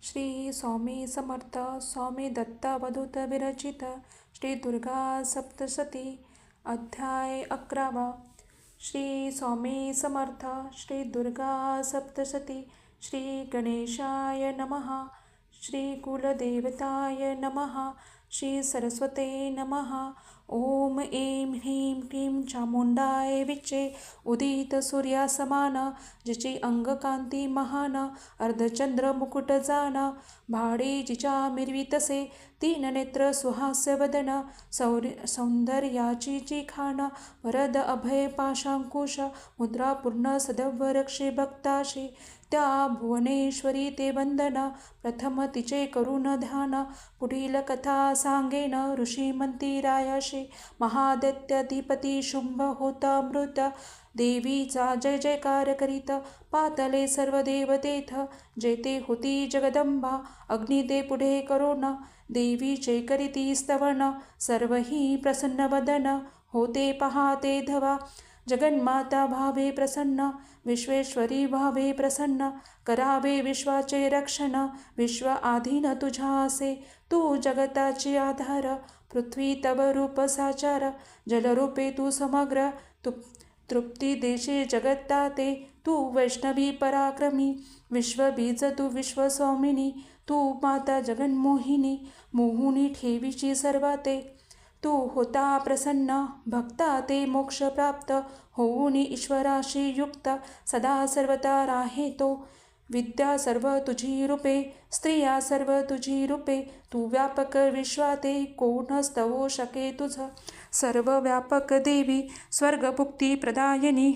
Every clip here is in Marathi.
श्री स्वामी समर्थ स्वामी दत्त अवधूत विरचित श्री दुर्गा सप्तशती अध्याय 11. श्री स्वामी समर्थ श्री दुर्गा सप्तशती श्री गणेशाय नमः. श्री कुलदेवताय नमः. श्री सरस्वते नमः. ओम ऐं ह्रीं क्लीं चामुंडाय विचे उदित सूर्यासमान जिची अंगकांती महान अर्धचंद्र मुकुट जान भाडे जिच्या मिरवितसे तीन नेत्र सुहास्य वदन सौंदर्याची जी खान वरद अभय पाशांकुश मुद्रा पूर्ण सदैव रक्षे भक्ताशी त्या भुवनेश्वरी ते वंदन प्रथम तिचे करून ध्यान पुढील कथा सांगेन ऋषी मंदिरायाशी महादैत्याधिपती शुंभ होता मृत देवीचा जय जयकार करीत पातले सर्व देवतेथ जेते होती जगदंबा अग्निदे पुढे करोन देवीचे करीती स्तवन सर्वही प्रसन्न वदन होते पहाते धवा जगन्माता भावे प्रसन्न विश्वेश्वरी भावे प्रसन्न करावे विश्वाचे रक्षण विश्व आधीन तुझ्यासे तू जगताची आधार पृथ्वी तव रूप साचार जलरूपे तू समग्र तृप्ती देशे जगत्ताते तू वैष्णवी पराक्रमी विश्वबीज तू विश्वस्वामिनी तू माता जगन्मोहिनी मोहुनी ठेवीची सर्वाते तू होता प्रसन्न भक्ता ते मोक्ष प्राप्त होऊनी ईश्वराशी युक्त सदा सर्वता राहे तो विद्या सर्व तुझी रूपे स्त्रिया सर्व तुझी रूपे तू व्यापक विश्वाते कोण स्तवो शके तुझ सर्व व्यापक देवी स्वर्गभुक्ती प्रदायिनी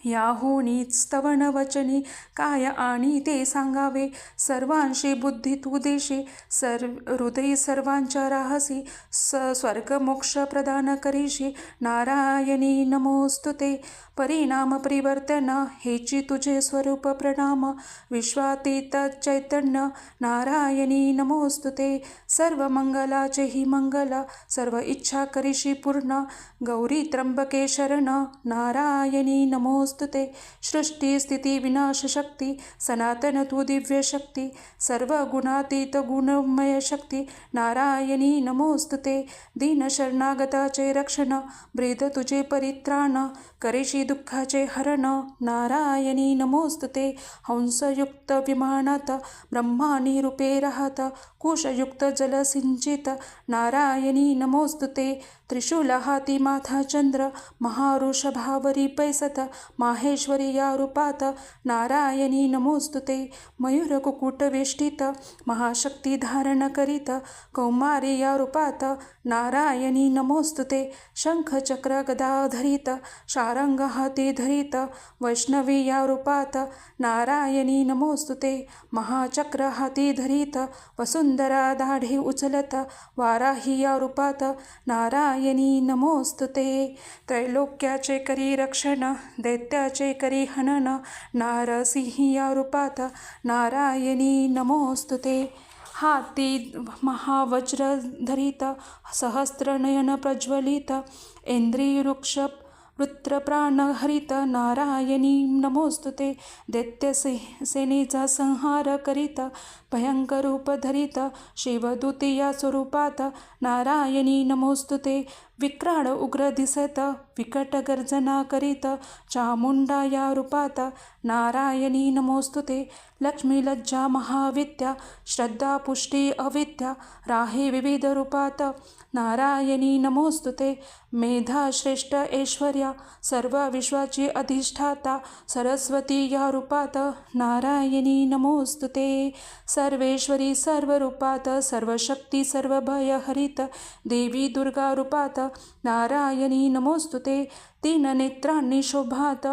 याहोनी स्तवन वचनी काय आणि ते सांगावे सर्वांशी बुद्धी तू देशी हृदय सर्वांच्या राहसी स्वर्ग मोक्ष प्रदान करीशी नारायणी नमोस्तुते परिणाम परिवर्तन हेची तुझे स्वरूप प्रणाम विश्वातीत चैतन्य नारायणी नमोस्तुते सर्व मंगलाचे ही मंगल सर्व इच्छा करीशी पूर्ण गौरी त्र्यंबके शरण नारायणी नमोस्तुते सृष्टी स्थिती विनाश शक्ती सनातन तू दिव्य शक्ती सर्व गुणातीत गुणमय शक्ती नारायणी नमोस्तुते दीन शरणागताचे रक्षण ब्रीद तुझे परित्राण करेशी दुःखाचे हरण नारायणी नमोस्तुते हंसयुक्त विमानात ब्रह्मानी रूपे राहत कुशयुक्त जलसिंचित नारायणी नमोस्तुते त्रिशूल हाती माथा चंद्र महावृषभावरी पैसत माहेश्वरी या रूपात नारायणी नमोस्तुते मयूर कुकुट वेष्टित महाशक्ती धारण करीत कौमारी या रूपात नारायणी नमोस्तुते शंख चक्र गदा धरित शारंग हाती धरित वैष्णवी या रूपात नारायणी नमोस्तुते महाचक्र हाती धरित वसुंधरा दाढे उचलत वाराही या रूपात नारायणी नमोस्तुते त्रैलोक्याचे करी रक्षण दैत्याचे करी हनन नारसिंही या रूपात नारायणी नमोस्तुते हाती महावज्र धरित सहस्त्रनयन प्रज्वलित इंद्रिय वृक्ष वृत्रप्राण हरित नारायणी नमोस्तुते दैत्य सेनेचा संहार करीत भयंकर रूप धरित शिवदूती या स्वरूपात नारायणी नमोस्तुते विक्राळ उग्र दिसत विकट गर्जना करीत चामुंडा या रूपात नारायणी नमोस्तुते लक्ष्मी लज्जा महाविद्या श्रद्धा पुष्टी अविद्या राहे विविध रूपात नारायणी नमोस्तुते मेधा श्रेष्ठ ऐश्वर्या सर्व विश्वाची अधिष्ठाता सरस्वती या रूपात नारायणी नमोस्तुते सर्वेश्वरी सर्व रूपात सर्वशक्ती सर्व भय हरित देवी दुर्गा रूपात नारायणी नमोस्तुते तीन नेत्रांनी शोभात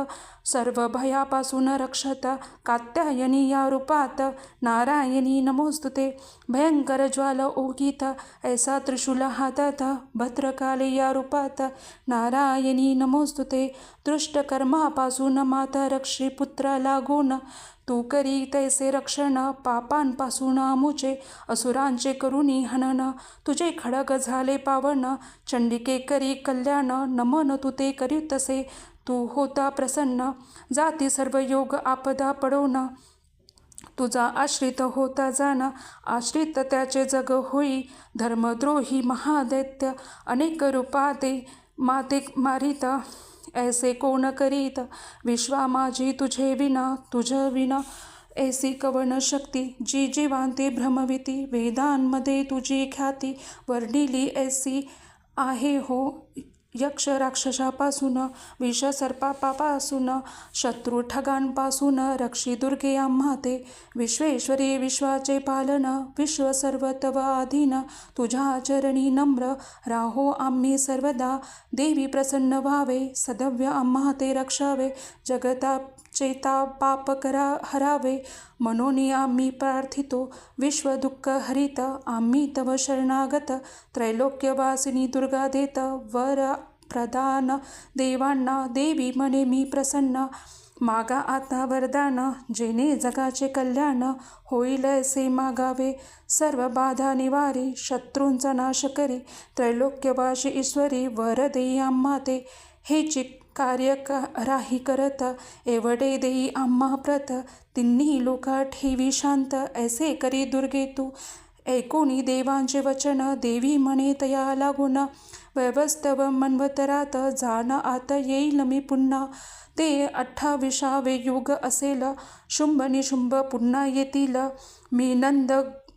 सर्व भयापासून रक्षत कात्यायनी या रूपात नारायणी नमोस्तुते भयंकर ज्वाल ओघित ऐसा त्रिशूल हातात भद्रकाली या रूपात नारायणी नमोस्तुते दुष्टकर्मापासून माता रक्षी पुत्र लागून तू करी तैसे रक्षण पापांपासून आमुचे असुरांचे करुणी हनन तुझे खडग झाले पावन चंडिके करी कल्याण नमन तू ते करी तसे तू होता प्रसन्न जाती सर्व योग आपदा पडवून तुझा आश्रित होता जाना, आश्रित त्याचे जग होई. धर्मद्रोही महादैत्य अनेक रूपाते माते मारित, ऐसे कोण करीत. विश्वा माझी तुझे विना, तुझ विना ऐसी कवण शक्ती. जी जीवांते भ्रमविती, वेदांमध्ये तुझी ख्याती. वर्णिली ऐसी आहे हो, यक्ष राक्षसापासून, विष सर्पापासून, शत्रू ठगांपासून. रक्षी दुर्गे आम्हा ते, विश्वेश्वरी विश्वाचे पालन. विश्व सर्व तव अधीन, तुझ्या चरणी नम्र राहो आम्ही सर्वदा. देवी प्रसन्न व्हावे, सदव्य आम्हा ते रक्षावे. जगताचे पाप हरावे, मनोनी आम्ही प्रार्थितो. विश्व दुःख हरित, आम्ही तव शरणागत. त्रैलोक्यवासिनी दुर्गा देत वर प्रदान देवांना. देवी म्हणे मी प्रसन्न, मागा आता वरदान. जेणे जगाचे कल्याण, होईल असे मागावे. सर्व बाधा निवारी, शत्रूंचा नाश करी. त्रैलोक्यवासी ईश्वरी, वर देई आम्हा ते. हेची कार्य राही करत, एवढे देई आम्हा प्रत. तिन्ही लोका ठेवी शांत, ऐसे करी दुर्गे तू. ऐकोनी देवांचे वचन, देवी म्हणे तया लागून. वैवस्तव मन्वंतरात, जाण आता येईल मी पुन्हा. ते 28वे युग असेल, शुंभ निशुंभ पुन्हा येतील. मी नंद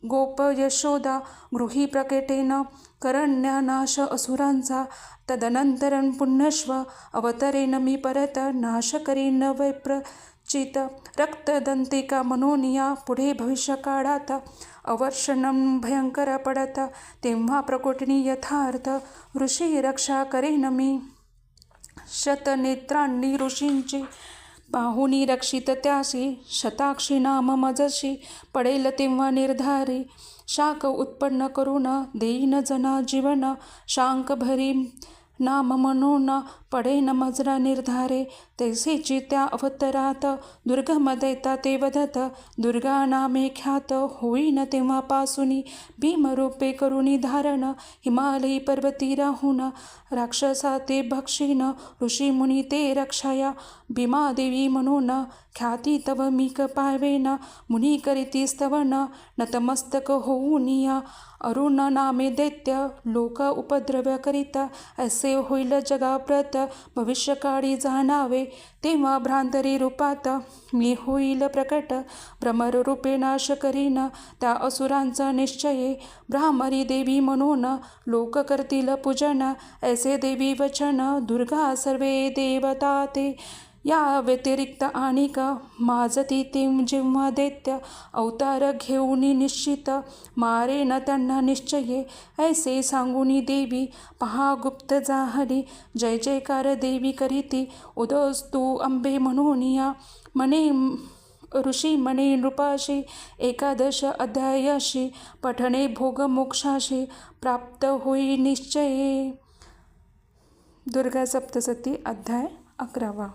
गोप यशोदा, गृही प्रकटेन करण्यानाश असुरांचा. तदनंतरन पुण्यश्व अवतरेन मी परत, नाश करीन वैप्रचित रक्तदंतिका मनोनिया. पुढे भविष्यकाळात अवर्षणं भयंकर पडत, तेव्हा प्रकोटिनी यथार्थ ऋषी रक्षा करेन मी. शतनेत्रांनी ऋषींची बाहुनी रक्षित त्यासी. शताक्षी नाम मजशी पडेल तेव्हा निर्धारी. शाक उत्पन्न करून देईन जना जीवन. शांक भरी नाम म्हणून पडेन मजरा निर्धारे. तैसेची त्या अवतरात दुर्गम दैता ते वदत. दुर्गा नामे ख्यात होईन तेव्हापासूनी. भीमरूपे करुणी धारण, हिमालयी पर्वती राहून. राक्षसा ते भक्षीन, ऋषी मुनी ते रक्षाया. भीमादेवी म्हणून ख्याती तव मी पावेन. मुनी करीती स्तवन, नतमस्तक होऊन या. अरुण नामे दैत्य, लोक उपद्रव करीता. असे होईल जगाप्रत, भविष्यकाळी जाणावे. तेव्हा भ्रांतरी रूपात मी होईल प्रकट. भ्रमर रूपे नाश करीन त्या असुरांचा निश्चये. भ्रामरी देवी म्हणून लोक करतील पूजन, ऐसे देवी वचन. दुर्गा सर्वे देवता ते, या व्यतिरिक्त आणिक माजती ते. जेव्हा दैत्य अवतार घेऊन निश्चित, मारेन त्यांना निश्चये. ऐसे सांगूनी देवी पहा गुप्त जाहली. जय जयकार देवी करीती, उदोस्तु अंबे म्हणून या. म्हणे ऋषी म्हणे नृपाशी, 11 अध्यायाशी. पठणे भोग मोक्षाशी, प्राप्त होई निश्चये. दुर्गा सप्तशती अध्याय 11.